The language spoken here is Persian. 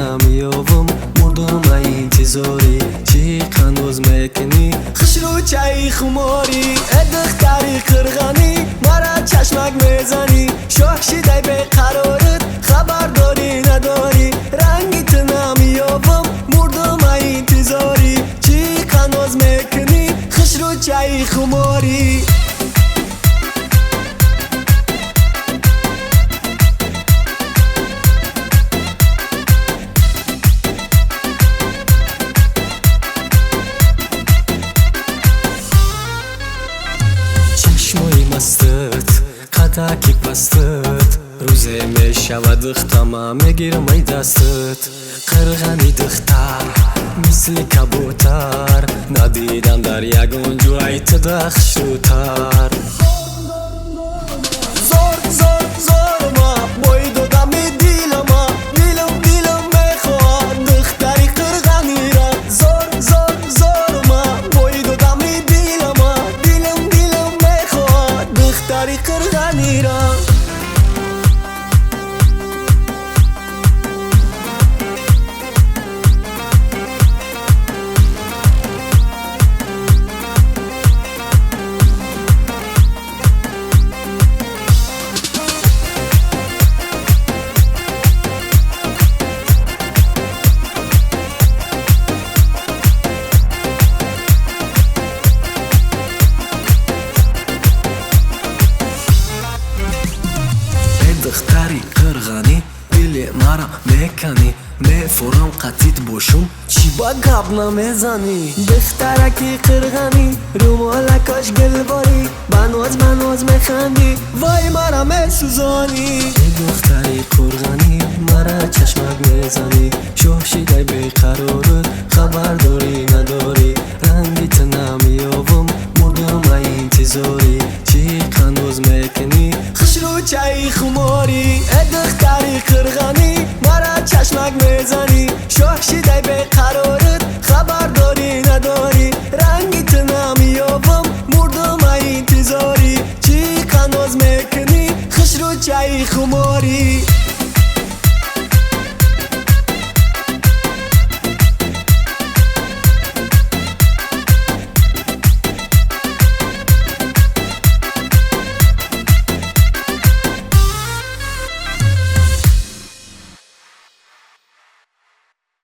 نمیابم مردم انتظاری چی هنوز میکنی خش رو چای خماری دختری قرغانی مرا چشمک میزنی شوخ شدی بیقرارت خبر داری نداری رنگیت نمیابم مردم انتظاری چی هنوز میکنی خش رو چای خماری چشمای مستت قدکی پستت روزه می شود اختما میگیرم ای دستت قرغنی دختر مثل کبوتر ندیدم در یگون جوی تدخش روتر زور زور زور ما بای دادم دیلما دیلم میخواد دختری قرغنی را زور زور زور ما بای دادم دیلما دیلم میخواد دختری قرغنی را دختری قرغنی دل مرا میکنی میفورم قطیت باشم چی با گب نمیزنی دخترکی قرغنی رومالکاش گلباری بناز میخندی وای مرا میسوزانی دختری قرغنی مرا چشمک میزنی شوخ شدی بیقرارت خبر داری نداری رنگیت نمیابم مردم انتظاری چی هنوز میکنی خش رو چای خماری دختری قرغنی مرا چشمک میزنی شوخ شدی بیقراری